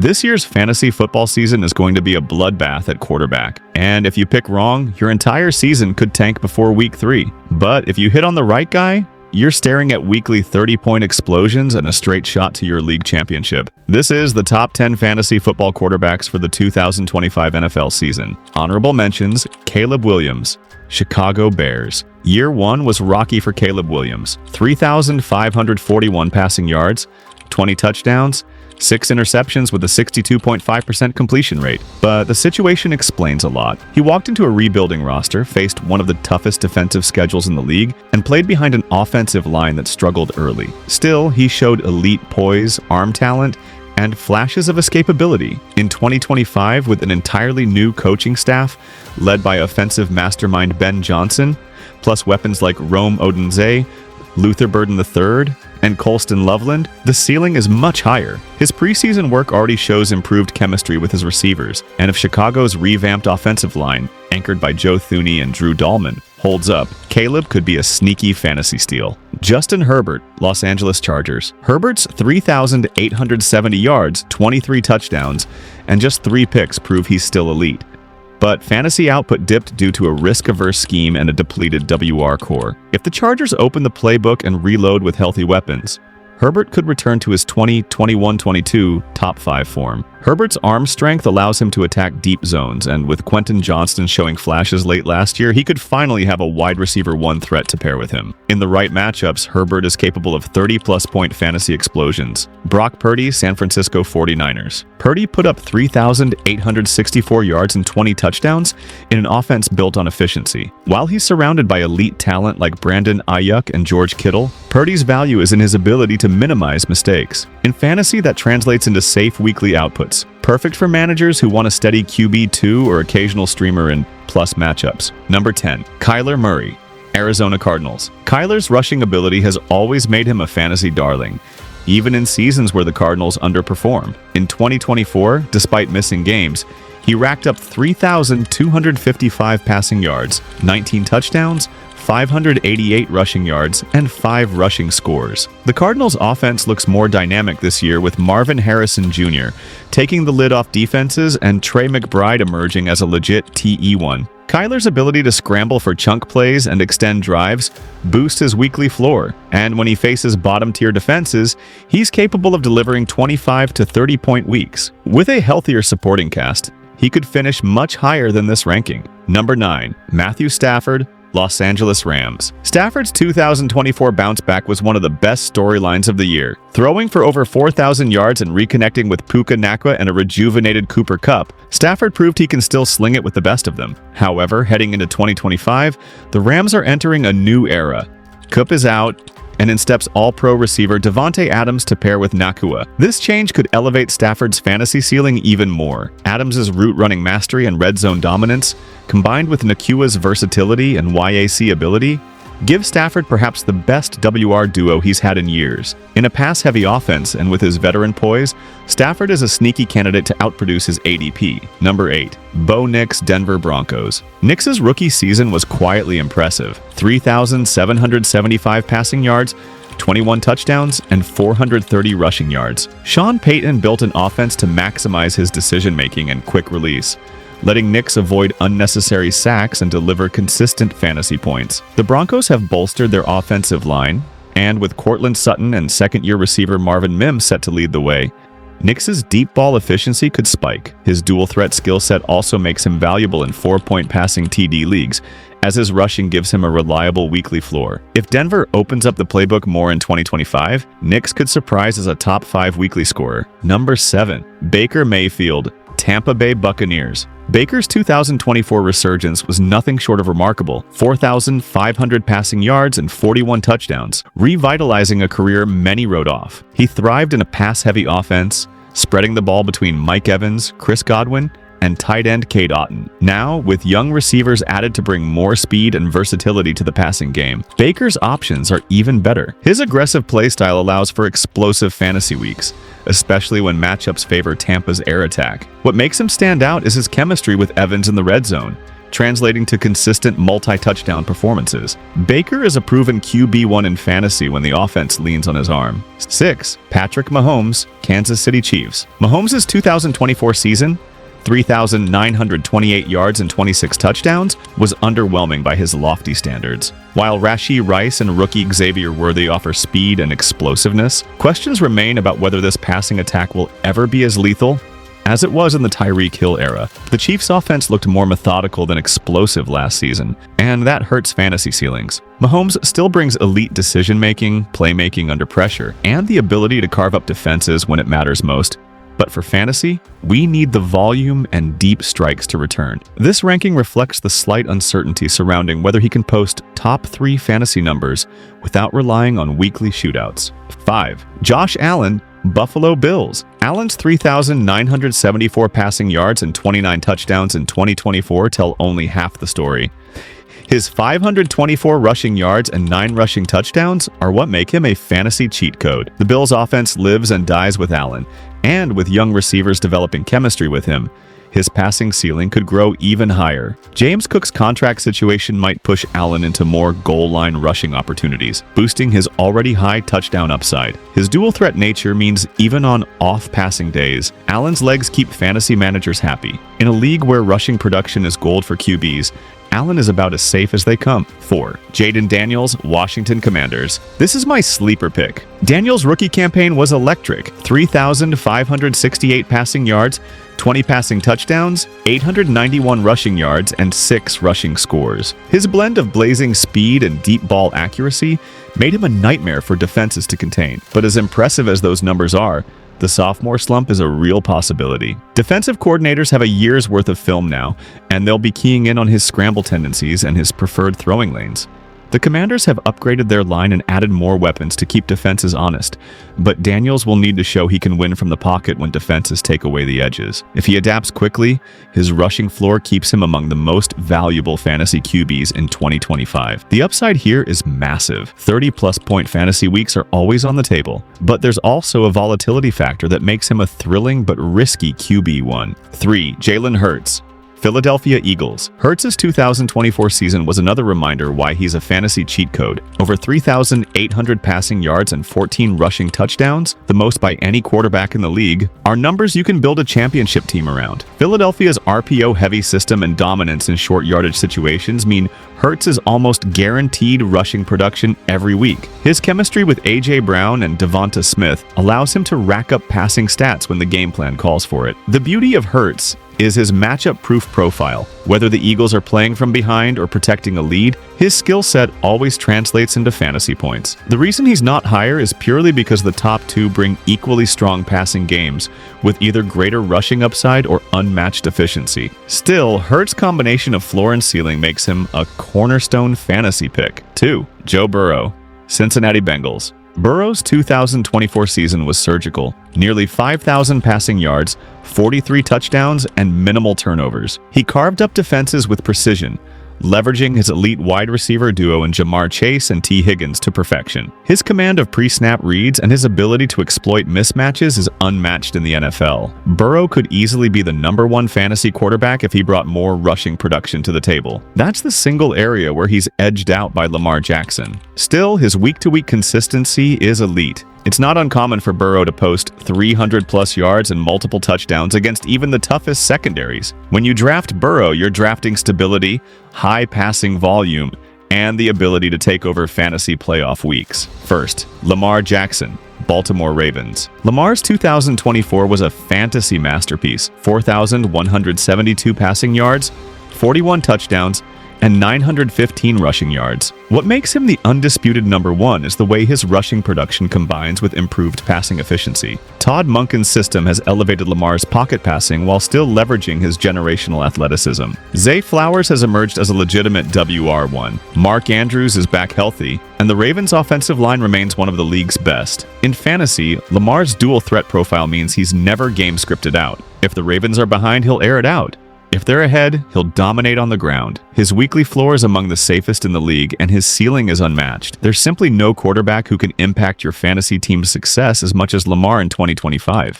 This year's fantasy football season is going to be a bloodbath at quarterback, and if you pick wrong, your entire season could tank before week 3. But if you hit on the right guy, you're staring at weekly 30-point explosions and a straight shot to your league championship. This is the top 10 fantasy football quarterbacks for the 2025 NFL season. Honorable mentions: Caleb Williams, Chicago Bears. Year 1 was rocky for Caleb Williams. 3,541 passing yards, 20 touchdowns, 6 interceptions with a 62.5% completion rate. But the situation explains a lot. He walked into a rebuilding roster, faced one of the toughest defensive schedules in the league, and played behind an offensive line that struggled early. Still, he showed elite poise, arm talent, and flashes of escapability. In 2025, with an entirely new coaching staff led by offensive mastermind Ben Johnson, plus weapons like Rome Odunze, Luther Burden III, and Colston Loveland, the ceiling is much higher. His preseason work already shows improved chemistry with his receivers, and if Chicago's revamped offensive line, anchored by Joe Thuney and Drew Dahlman, holds up, Caleb could be a sneaky fantasy steal. Justin Herbert, Los Angeles Chargers. Herbert's 3,870 yards, 23 touchdowns, and just 3 picks prove he's still elite. But fantasy output dipped due to a risk-averse scheme and a depleted WR core. If the Chargers open the playbook and reload with healthy weapons, Herbert could return to his 2021-22 top 5 form. Herbert's arm strength allows him to attack deep zones, and with Quentin Johnston showing flashes late last year, he could finally have a wide receiver 1 threat to pair with him. In the right matchups, Herbert is capable of 30-plus point fantasy explosions. Brock Purdy, San Francisco 49ers. Purdy put up 3,864 yards and 20 touchdowns in an offense built on efficiency. While he's surrounded by elite talent like Brandon Ayuk and George Kittle, Purdy's value is in his ability to minimize mistakes. In fantasy, that translates into safe weekly outputs. Perfect for managers who want a steady QB2 or occasional streamer in plus matchups. Number 10. Kyler Murray, Arizona Cardinals. Kyler's rushing ability has always made him a fantasy darling, even in seasons where the Cardinals underperform. In 2024, despite missing games, he racked up 3,255 passing yards, 19 touchdowns, 588 rushing yards, and 5 rushing scores. The Cardinals' offense looks more dynamic this year, with Marvin Harrison Jr. taking the lid off defenses and Trey McBride emerging as a legit TE1. Kyler's ability to scramble for chunk plays and extend drives boosts his weekly floor, and when he faces bottom-tier defenses, he's capable of delivering 25 to 30-point weeks. With a healthier supporting cast, he could finish much higher than this ranking. Number 9. Matthew Stafford, Los Angeles Rams. Stafford's 2024 bounce back was one of the best storylines of the year. Throwing for over 4,000 yards and reconnecting with Puka Nacua and a rejuvenated Cooper Kupp, Stafford proved he can still sling it with the best of them. However, heading into 2025, the Rams are entering a new era. Kupp is out, and in steps all-pro receiver Devontae Adams to pair with Nacua. This change could elevate Stafford's fantasy ceiling even more. Adams' route-running mastery and red zone dominance, combined with Nacua's versatility and YAC ability, give Stafford perhaps the best WR duo he's had in years. In a pass-heavy offense and with his veteran poise, Stafford is a sneaky candidate to outproduce his ADP. Number 8. Bo Nix, Denver Broncos. Nix's rookie season was quietly impressive. 3,775 passing yards, 21 touchdowns, and 430 rushing yards. Sean Payton built an offense to maximize his decision-making and quick release, letting Nix avoid unnecessary sacks and deliver consistent fantasy points. The Broncos have bolstered their offensive line, and with Cortland Sutton and second-year receiver Marvin Mims set to lead the way, Nix's deep ball efficiency could spike. His dual-threat skill set also makes him valuable in 4-point passing TD leagues, as his rushing gives him a reliable weekly floor. If Denver opens up the playbook more in 2025, Nix could surprise as a top 5 weekly scorer. Number 7. Baker Mayfield, Tampa Bay Buccaneers. Baker's 2024 resurgence was nothing short of remarkable. 4,500 passing yards and 41 touchdowns, revitalizing a career many wrote off. He thrived in a pass-heavy offense, spreading the ball between Mike Evans, Chris Godwin, and tight end Cade Otton. Now, with young receivers added to bring more speed and versatility to the passing game, Baker's options are even better. His aggressive playstyle allows for explosive fantasy weeks, especially when matchups favor Tampa's air attack. What makes him stand out is his chemistry with Evans in the red zone. translating to consistent multi-touchdown performances. Baker is a proven QB1 in fantasy when the offense leans on his arm. 6. Patrick Mahomes, Kansas City Chiefs. Mahomes' 2024 season, 3,928 yards and 26 touchdowns, was underwhelming by his lofty standards. While Rashee Rice and rookie Xavier Worthy offer speed and explosiveness, questions remain about whether this passing attack will ever be as lethal as it was in the Tyreek Hill era. The Chiefs' offense looked more methodical than explosive last season, and that hurts fantasy ceilings. Mahomes still brings elite decision-making, playmaking under pressure, and the ability to carve up defenses when it matters most. But for fantasy, we need the volume and deep strikes to return. This ranking reflects the slight uncertainty surrounding whether he can post top 3 fantasy numbers without relying on weekly shootouts. 5. Josh Allen, Buffalo Bills. Allen's 3,974 passing yards and 29 touchdowns in 2024 tell only half the story. His 524 rushing yards and 9 rushing touchdowns are what make him a fantasy cheat code. The Bills' offense lives and dies with Allen, and with young receivers developing chemistry with him, his passing ceiling could grow even higher. James Cook's contract situation might push Allen into more goal-line rushing opportunities, boosting his already high touchdown upside. His dual-threat nature means even on off-passing days, Allen's legs keep fantasy managers happy. In a league where rushing production is gold for QBs, Allen is about as safe as they come. 4. Jaden Daniels, Washington Commanders. This is my sleeper pick. Daniels' rookie campaign was electric. 3,568 passing yards, 20 passing touchdowns, 891 rushing yards, and 6 rushing scores. His blend of blazing speed and deep ball accuracy made him a nightmare for defenses to contain. But as impressive as those numbers are, the sophomore slump is a real possibility. Defensive coordinators have a year's worth of film now, and they'll be keying in on his scramble tendencies and his preferred throwing lanes. The Commanders have upgraded their line and added more weapons to keep defenses honest, but Daniels will need to show he can win from the pocket when defenses take away the edges. If he adapts quickly, his rushing floor keeps him among the most valuable fantasy QBs in 2025. The upside here is massive. 30-plus point fantasy weeks are always on the table, but there's also a volatility factor that makes him a thrilling but risky QB1. 3. Jalen Hurts, Philadelphia Eagles. Hurts' 2024 season was another reminder why he's a fantasy cheat code. Over 3,800 passing yards and 14 rushing touchdowns, the most by any quarterback in the league, are numbers you can build a championship team around. Philadelphia's RPO-heavy system and dominance in short yardage situations mean Hurts is almost guaranteed rushing production every week. His chemistry with A.J. Brown and Devonta Smith allows him to rack up passing stats when the game plan calls for it. The beauty of Hurts is his matchup-proof profile. Whether the Eagles are playing from behind or protecting a lead, his skill set always translates into fantasy points. The reason he's not higher is purely because the top 2 bring equally strong passing games, with either greater rushing upside or unmatched efficiency. Still, Hurts' combination of floor and ceiling makes him a cornerstone fantasy pick. 2. Joe Burrow, Cincinnati Bengals. Burrow's 2024 season was surgical. Nearly 5,000 passing yards, 43 touchdowns, and minimal turnovers. He carved up defenses with precision, leveraging his elite wide receiver duo in Jamar Chase and T. Higgins to perfection. His command of pre-snap reads and his ability to exploit mismatches is unmatched in the NFL. Burrow could easily be the #1 fantasy quarterback if he brought more rushing production to the table. That's the single area where he's edged out by Lamar Jackson. Still, his week-to-week consistency is elite. It's not uncommon for Burrow to post 300-plus yards and multiple touchdowns against even the toughest secondaries. When you draft Burrow, you're drafting stability, high passing volume, and the ability to take over fantasy playoff weeks. First, Lamar Jackson, Baltimore Ravens. Lamar's 2024 was a fantasy masterpiece. 4,172 passing yards, 41 touchdowns, and 915 rushing yards. What makes him the undisputed #1 is the way his rushing production combines with improved passing efficiency. Todd Monken's system has elevated Lamar's pocket passing while still leveraging his generational athleticism. Zay Flowers has emerged as a legitimate WR1. Mark Andrews is back healthy, and the Ravens' offensive line remains one of the league's best. In fantasy, Lamar's dual threat profile means he's never game scripted out. If the Ravens are behind, he'll air it out. If they're ahead, he'll dominate on the ground. His weekly floor is among the safest in the league, and his ceiling is unmatched. There's simply no quarterback who can impact your fantasy team's success as much as Lamar in 2025.